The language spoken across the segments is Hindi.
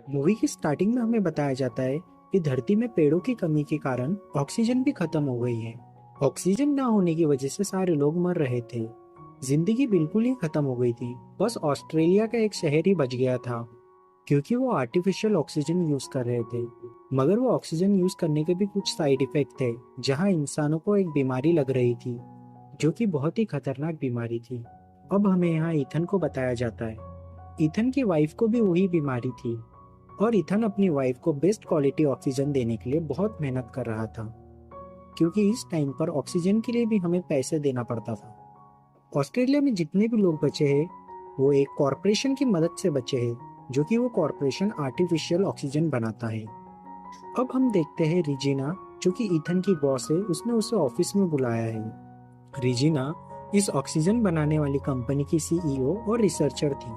मूवी की स्टार्टिंग में हमें बताया जाता है कि धरती में पेड़ों की कमी के कारण ऑक्सीजन भी खत्म हो गई है। ऑक्सीजन ना होने की वजह से सारे लोग मर रहे थे। जिंदगी बिल्कुल ही खत्म हो गई थी। बस ऑस्ट्रेलिया का एक शहर ही बच गया था, क्योंकि वो आर्टिफिशियल ऑक्सीजन यूज कर रहे थे। मगर वो ऑक्सीजन यूज करने के भी कुछ साइड इफेक्ट थे, जहाँ इंसानों को एक बीमारी लग रही थी, जो कि बहुत ही खतरनाक बीमारी थी। अब हमें यहाँ ईथन को बताया जाता है। ईथन की वाइफ को भी वही बीमारी थी, और इथन अपनी वाइफ को बेस्ट क्वालिटी ऑक्सीजन देने के लिए बहुत मेहनत कर रहा था, क्योंकि इस टाइम पर ऑक्सीजन के लिए भी हमें पैसे देना पड़ता था। ऑस्ट्रेलिया में जितने भी लोग बचे हैं, वो एक कॉरपोरेशन की मदद से बचे हैं, जो कि वो कॉरपोरेशन आर्टिफिशियल ऑक्सीजन बनाता है। अब हम देखते हैं रिजीना, जो कि इथन की बॉस है, उसने उसे ऑफिस में बुलाया है। रिजीना इस ऑक्सीजन बनाने वाली कंपनी की सीईओ और रिसर्चर थी।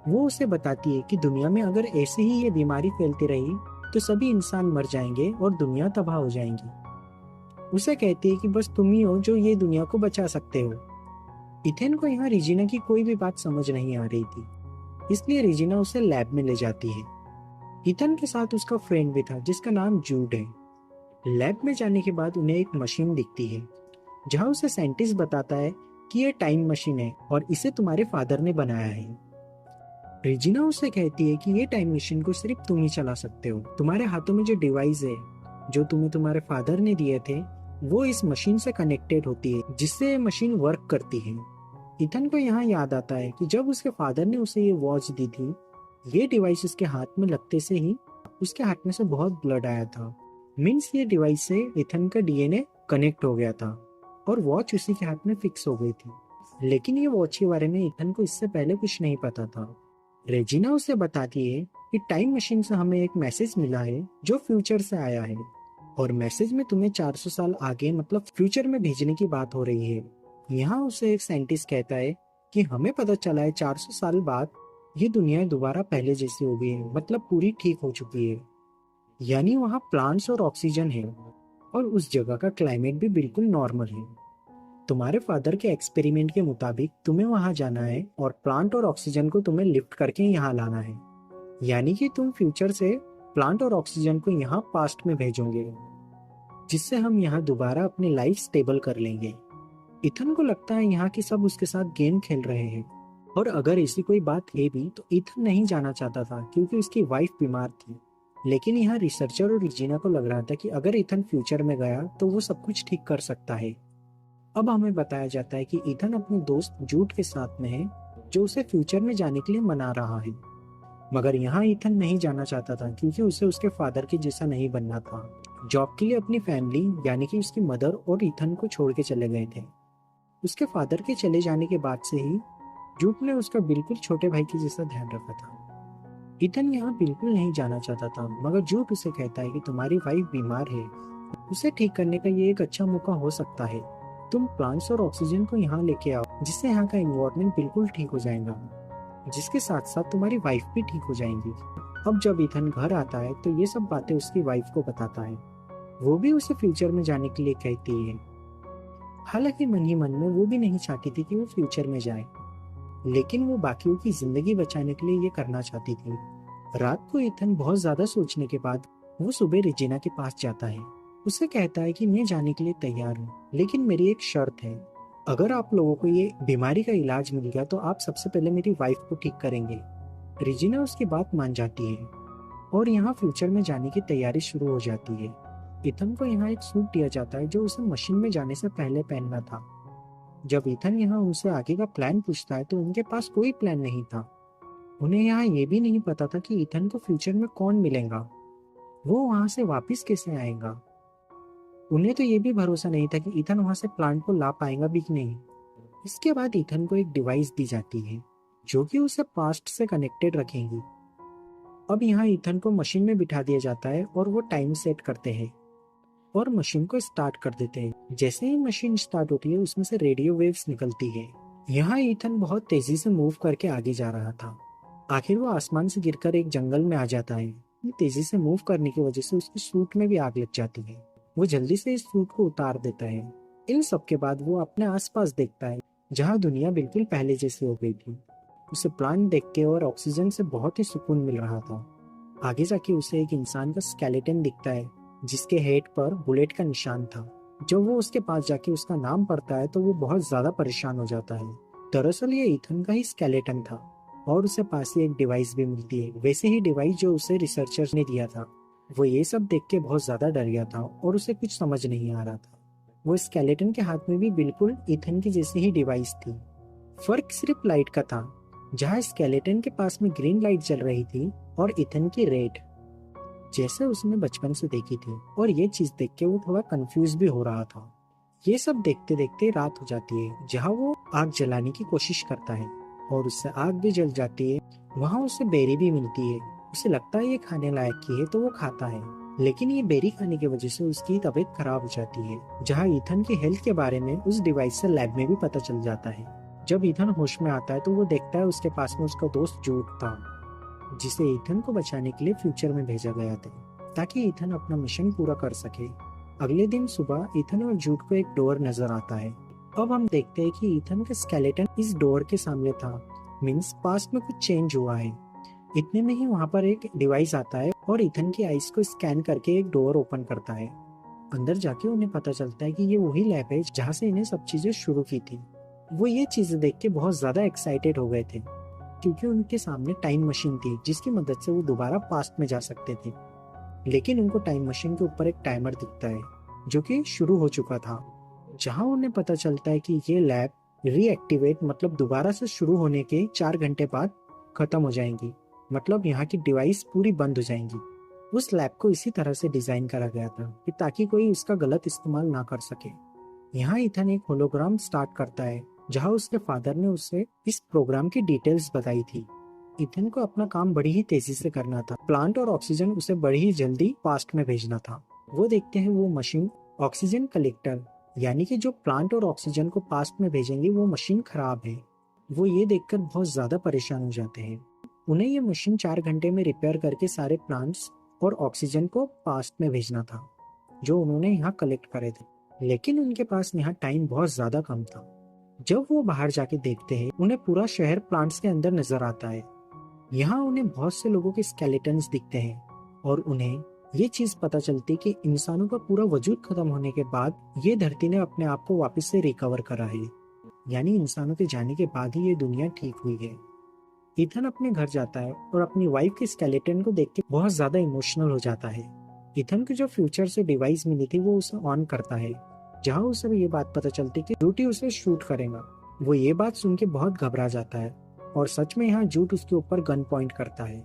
वो उसे बताती है कि दुनिया में अगर ऐसे ही ये बीमारी फैलती रही तो सभी इंसान मर जाएंगे और दुनिया तबाह हो जाएंगी। उसे कहती है कि बस तुम ही हो जो ये दुनिया को बचा सकते हो। इथेन को यहाँ रिजीना की कोई भी बात समझ नहीं आ रही थी, इसलिए रिजीना उसे लैब में ले जाती है। इथन के साथ उसका फ्रेंड भी था, जिसका नाम जूड है। लैब में जाने के बाद उन्हें एक मशीन दिखती है, जहाँ उसे साइंटिस्ट बताता है कि ये टाइम मशीन है और इसे तुम्हारे फादर ने बनाया है। रेजिना उससे कहती है कि ये टाइम मशीन को सिर्फ तुम ही चला सकते हो। तुम्हारे हाथों में जो डिवाइस है, जो तुम्हें तुम्हारे फादर ने दिए थे, वो इस मशीन से कनेक्टेड होती है, जिससे ये मशीन वर्क करती है। इथन को यहाँ याद आता है कि जब उसके फादर ने उसे ये वॉच दी थी, ये डिवाइस उसके हाथ में लगते से ही उसके हाथ में से बहुत ब्लड आया था। मीन्स ये डिवाइस से इथन का डीएनए कनेक्ट हो गया था और वॉच उसी के हाथ में फिक्स हो गई थी। लेकिन ये वॉच के बारे में इथन को इससे पहले कुछ नहीं पता था। रेजिना उसे बताती है कि टाइम मशीन से हमें एक मैसेज मिला है जो फ्यूचर से आया है, और मैसेज में तुम्हें 400 साल आगे मतलब फ्यूचर में भेजने की बात हो रही है। यहाँ उसे एक साइंटिस्ट कहता है कि हमें पता चला है 400 साल बाद ये दुनिया दोबारा पहले जैसी हो गई है, मतलब पूरी ठीक हो चुकी है। यानी वहाँ प्लांट्स और ऑक्सीजन है, और उस जगह का क्लाइमेट भी बिल्कुल नॉर्मल है। तुम्हारे फादर के एक्सपेरिमेंट के मुताबिक तुम्हें वहां जाना है और प्लांट और ऑक्सीजन को तुम्हें लिफ्ट करके यहाँ लाना है। यानी कि तुम फ्यूचर से प्लांट और ऑक्सीजन को यहाँ पास्ट में भेजोगे, जिससे हम यहाँ दोबारा अपनी लाइफ स्टेबल कर लेंगे। इथन को लगता है यहाँ की सब उसके साथ गेम खेल रहे हैं, और अगर ऐसी कोई बात है भी तो इथन नहीं जाना चाहता था, क्योंकि उसकी वाइफ बीमार थी। लेकिन यहाँ रिसर्चर और रिजीना को लग रहा था कि अगर इथन फ्यूचर में गया तो वो सब कुछ ठीक कर सकता है। अब हमें बताया जाता है कि इथन अपने दोस्त जूड के साथ में है, जो उसे फ्यूचर में जाने के लिए मना रहा है। मगर यहाँ इथन नहीं जाना चाहता था, क्योंकि उसे उसके फादर के जैसा नहीं बनना था। जॉब के लिए अपनी फैमिली यानी कि उसकी मदर और इथन को छोड़ के चले गए थे। उसके फादर के चले जाने के बाद से ही जूड ने उसका बिल्कुल छोटे भाई के जैसा ध्यान रखा था। इथन यहाँ बिल्कुल नहीं जाना चाहता था, मगर जूड उसे कहता है कि तुम्हारी वाइफ बीमार है, उसे ठीक करने का ये एक अच्छा मौका हो सकता है। तुम प्लांट्स और ऑक्सीजन को यहाँ लेके आओ, जिससे यहाँ का एनवायरनमेंट बिल्कुल ठीक हो जाएगा, जिसके साथ साथ तुम्हारी वाइफ भी ठीक हो जाएंगी। अब जब इथन घर आता है तो ये सब बातें उसकी वाइफ को बताता है। वो भी उसे फ्यूचर में जाने के लिए कहती है। हालांकि मन ही मन में वो भी नहीं चाहती थी कि वो फ्यूचर में जाए, लेकिन वो बाकियों की जिंदगी बचाने के लिए ये करना चाहती थी। रात को इथन बहुत ज्यादा सोचने के बाद वो सुबह रिजीना के पास जाता है। उसे कहता है कि मैं जाने के लिए तैयार हूँ, लेकिन मेरी एक शर्त है। अगर आप लोगों को ये बीमारी का इलाज मिल गया तो आप सबसे पहले मेरी वाइफ को ठीक करेंगे। रिजीना उसकी बात मान जाती है, और यहाँ फ्यूचर में जाने की तैयारी शुरू हो जाती है। इथन को यहाँ एक सूट दिया जाता है, जो उसे मशीन में जाने से पहले पहनना था। जब इथन यहाँ उनसे आगे का प्लान पूछता है तो उनके पास कोई प्लान नहीं था। उन्हें यहाँ ये भी नहीं पता था कि इथन को फ्यूचर में कौन मिलेगा, वो वहां से वापिस कैसे आएगा। उन्हें तो ये भी भरोसा नहीं था कि इथन वहां से प्लांट को ला पाएगा भी कि नहीं। इसके बाद इथन को एक डिवाइस दी जाती है, जो कि उसे पास्ट से कनेक्टेड रखेंगी। अब यहाँ इथन को मशीन में बिठा दिया जाता है, और वो टाइम सेट करते हैं और मशीन को स्टार्ट कर देते हैं। जैसे ही मशीन स्टार्ट होती है, उसमें से रेडियो वेव्स निकलती है। यहाँ इथन बहुत तेजी से मूव करके आगे जा रहा था। आखिर वो आसमान से गिरकर एक जंगल में आ जाता है। तेजी से मूव करने की वजह से उसके सूट में भी आग लग जाती है। वो जल्दी से इस सूट को उतार देता है। इन सब के बाद वो अपने आसपास देखता है, जहाँ दुनिया बिल्कुल पहले जैसी हो गई थी। उसे प्लांट देख के और ऑक्सीजन से बहुत ही सुकून मिल रहा था। आगे जाके उसे एक इंसान का स्केलेटन दिखता है जिसके हेड पर बुलेट का निशान था। जब वो उसके पास जाके उसका नाम पढ़ता है तो वो बहुत ज्यादा परेशान हो जाता है। दरअसल ये ईथन का ही स्केलेटन था और उसे पास ही एक डिवाइस भी मिलती है, वैसे ही डिवाइस जो उसे रिसर्चर्स ने दिया था। वो ये सब देख के बहुत ज्यादा डर गया था और उसे कुछ समझ नहीं आ रहा था। वो स्केलेटन के हाथ में भी बिल्कुल ईथन की जैसी ही डिवाइस थी। फर्क सिर्फ लाइट का था, जहाँ स्केलेटन के पास में ग्रीन लाइट जल रही थी और ईथन की रेड, जैसे उसने बचपन से देखी थी। और ये चीज देख के वो थोड़ा कंफ्यूज भी हो रहा था। ये सब देखते देखते रात हो जाती है, जहाँ वो आग जलाने की कोशिश करता है और उससे आग भी जल जाती है। वहाँ उसे बेरी भी मिलती है। उसे लगता है ये खाने लायक की है तो वो खाता है, लेकिन ये बेरी खाने की वजह से उसकी तबीयत खराब हो जाती है। जहाँ ईथन की हेल्थ के बारे में उस डिवाइस से लैब में भी पता चल जाता है। जब ईथन होश में आता है तो वो देखता है उसके पास में उसका दोस्त जूड था, जिसे ईथन को बचाने के लिए फ्यूचर में भेजा गया था ताकि ईथन अपना मिशन पूरा कर सके। अगले दिन सुबह ईथन और जूड को एक डोर नजर आता है। अब हम देखते हैं कि ईथन का स्केलेटन इस डोर के सामने था, मीन्स पास्ट में कुछ चेंज हुआ है। इतने में ही वहाँ पर एक डिवाइस आता है और ईथन की आईज को स्कैन करके एक डोर ओपन करता है। अंदर जाके उन्हें पता चलता है कि ये वही लैब है जहाँ से इन्हें सब चीजें शुरू की थी। वो ये चीजें देख के बहुत ज्यादा एक्साइटेड हो गए थे, क्योंकि उनके सामने टाइम मशीन थी जिसकी मदद से वो दोबारा पास्ट में जा सकते थे। लेकिन उनको टाइम मशीन के ऊपर एक टाइमर दिखता है जो कि शुरू हो चुका था, जहां उन्हें पता चलता है कि ये लैब रीएक्टिवेट मतलब दोबारा से शुरू होने के 4 घंटे बाद खत्म हो जाएंगी। मतलब यहाँ की डिवाइस पूरी बंद हो जाएंगी। उस लैब को इसी तरह से डिजाइन करा गया था कि ताकि कोई उसका गलत इस्तेमाल ना कर सके। यहाँ ईथन एक होलोग्राम स्टार्ट करता है, जहाँ उसके फादर ने उसे इस प्रोग्राम की डिटेल्स बताई थी। ईथन को अपना काम बड़ी ही तेजी से करना था। प्लांट और ऑक्सीजन उसे बड़ी ही जल्दी पास्ट में भेजना था। वो देखते हैं वो मशीन ऑक्सीजन कलेक्टर, यानी कि जो प्लांट और ऑक्सीजन को पास्ट में भेजेंगे, वो मशीन खराब है। वो ये देखकर बहुत ज्यादा परेशान हो जाते हैं। उन्हें ये मशीन 4 घंटे में रिपेयर करके सारे प्लांट्स और ऑक्सीजन को पास्ट में भेजना था जो उन्होंने यहाँ कलेक्ट करे थे। लेकिन उनके पास यहाँ टाइम बहुत ज्यादा कम था। जब वो बाहर जाके देखते हैं, उन्हें पूरा शहर प्लांट्स के अंदर नजर आता है। यहाँ उन्हें बहुत से लोगों के स्केलेटन्स दिखते हैं और उन्हें ये चीज पता चलती कि इंसानों का पूरा वजूद खत्म होने के बाद ये धरती ने अपने आप को वापस से रिकवर करा है, यानी इंसानों के जाने के बाद ही ये दुनिया ठीक हुई है। ईथन अपने घर जाता है और अपनी वाइफ के स्केलेटन को देख के बहुत ज्यादा इमोशनल हो जाता है। ईथन को जो फ्यूचर से डिवाइस मिली थी वो उसे ऑन करता है, जहाँ उसे ये बात पता चलती कि जूटी उसे शूट करेगा। वो ये बात सुन के बहुत घबरा जाता है और सच में यहाँ जूट उसके ऊपर गन पॉइंट करता है।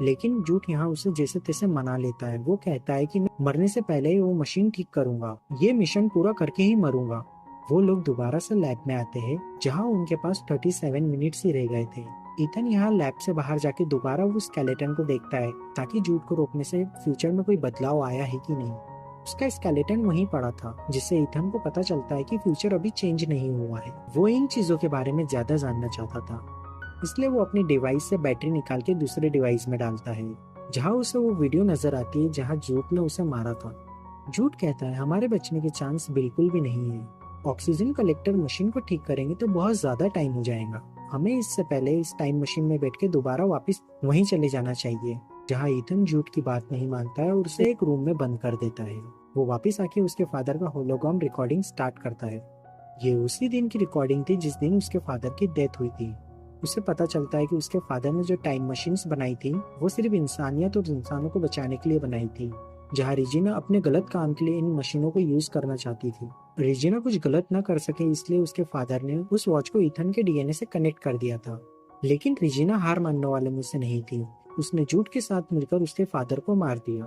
लेकिन जूट यहाँ उसे जैसे तैसे मना लेता है। वो कहता है कि मैं मरने से पहले ही वो मशीन ठीक करूंगा, ये मिशन पूरा करके ही मरूंगा। वो लोग दोबारा से लैब में आते हैं, जहाँ उनके पास 37 मिनट्स ही रह गए थे। ईथन यहाँ लैब से बाहर जाके दोबारा वो स्केलेटन को देखता है ताकि जूट को रोकने से फ्यूचर में कोई बदलाव आया है कि नहीं। उसका स्केलेटन वहीं पड़ा था, जिससे ईथन को पता चलता है कि फ्यूचर अभी चेंज नहीं हुआ है। वो इन चीजों के बारे में ज्यादा जानना चाहता था, इसलिए वो अपनी डिवाइस से बैटरी निकाल के दूसरे डिवाइस में डालता है, जहाँ उसे वो वीडियो नजर आती है जहाँ जूट ने उसे मारा था। जूट कहता है हमारे बचने के चांस बिल्कुल भी नहीं है। ऑक्सीजन कलेक्टर मशीन को ठीक करेंगे तो बहुत ज्यादा टाइम हो जाएगा। हमें इससे पहले इस टाइम मशीन में बैठ के दोबारा वापस वहीं चले जाना चाहिए। जहाँ ईथन जूट की बात नहीं मानता है और उसे एक रूम में बंद कर देता है। वो वापस आके उसके फादर का होलोग्राम रिकॉर्डिंग स्टार्ट करता है। ये उसी दिन की रिकॉर्डिंग थी जिस दिन उसके फादर की डेथ हुई थी। उसे पता चलता है कि उसके फादर ने जो टाइम मशीन्स बनाई थी वो सिर्फ इंसानियत और इंसानों को बचाने के लिए बनाई थी, जहाँ रिजिना अपने गलत काम के लिए इन मशीनों को यूज करना चाहती थी। रिजिना कुछ गलत ना कर सके इसलिए उसके फादर ने उस वॉच को ईथन के डीएनए से कनेक्ट कर दिया था। लेकिन रिजिना हार मानने वाले में से नहीं थी। उसने जूट के साथ मिलकर उसके फादर को मार दिया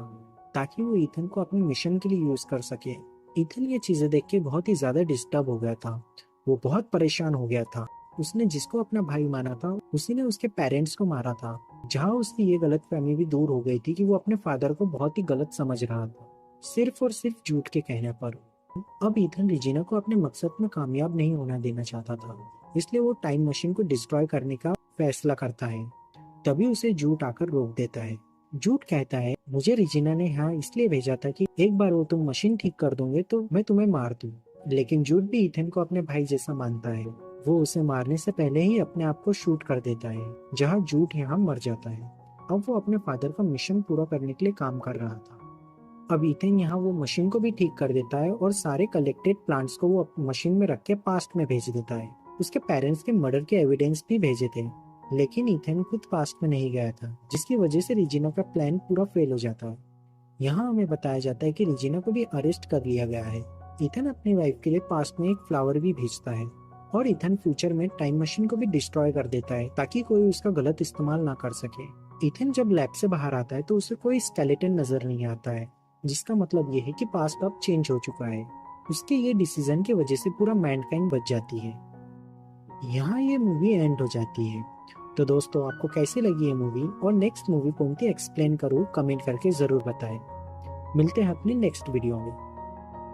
ताकि वो ईथन को अपने मिशन के लिए यूज कर सके। ईथन ये चीजें देख के बहुत ही ज्यादा डिस्टर्ब हो गया था। वो बहुत परेशान हो गया था। उसने जिसको अपना भाई माना था उसी ने उसके पेरेंट्स को मारा था, जहाँ उसकी ये गलत फहमी भी दूर हो गई थी कि वो अपने फादर को बहुत ही गलत समझ रहा था, सिर्फ और सिर्फ झूठ के कहने पर। अब ईथन रिजिना को अपने मकसद में कामयाब नहीं होना देना चाहता था, इसलिए वो टाइम मशीन को डिस्ट्रॉय करने का फैसला करता है। तभी उसे झूठ आकर रोक देता है। झूठ कहता है मुझे रिजिना ने यहाँ इसलिए भेजा था कि एक बार वो तुम मशीन ठीक कर दोगे तो मैं तुम्हें मार दूं। लेकिन झूठ भी ईथन को अपने भाई जैसा मानता है। वो उसे मारने से पहले ही अपने आप को शूट कर देता है, जहाँ झूठ यहाँ मर जाता है। अब वो अपने फादर का मिशन पूरा करने के लिए काम कर रहा था। अब ईथन यहाँ वो मशीन को भी ठीक कर देता है और सारे कलेक्टेड प्लांट्स को वो मशीन में रख के पास्ट में भेज देता है। उसके पेरेंट्स के मर्डर के एविडेंस भी भेजे थे, लेकिन ईथन खुद पास्ट में नहीं गया था, जिसकी वजह से रिजीना का प्लान पूरा फेल हो जाता है। यहाँ हमें बताया जाता है कि रिजीना को भी अरेस्ट कर लिया गया है। ईथन अपनी वाइफ के लिए पास्ट में एक फ्लावर भी भेजता है और ईथन फ्यूचर में टाइम मशीन को भी डिस्ट्रॉय कर देता है ताकि कोई उसका गलत इस्तेमाल ना कर सके। ईथन जब लैब से बाहर आता है तो उसे कोई स्केलेटन नजर नहीं आता है, जिसका मतलब ये है कि पास्ट अब चेंज हो चुका है। उसके ये डिसीजन की वजह से पूरा मैनकाइंड बच जाती है। यहाँ ये मूवी एंड हो जाती है। तो दोस्तों, आपको कैसी लगी ये मूवी और नेक्स्ट मूवी कौन सी एक्सप्लेन करूँ, कमेंट करके जरूर बताएं। मिलते हैं अपनी नेक्स्ट वीडियो में।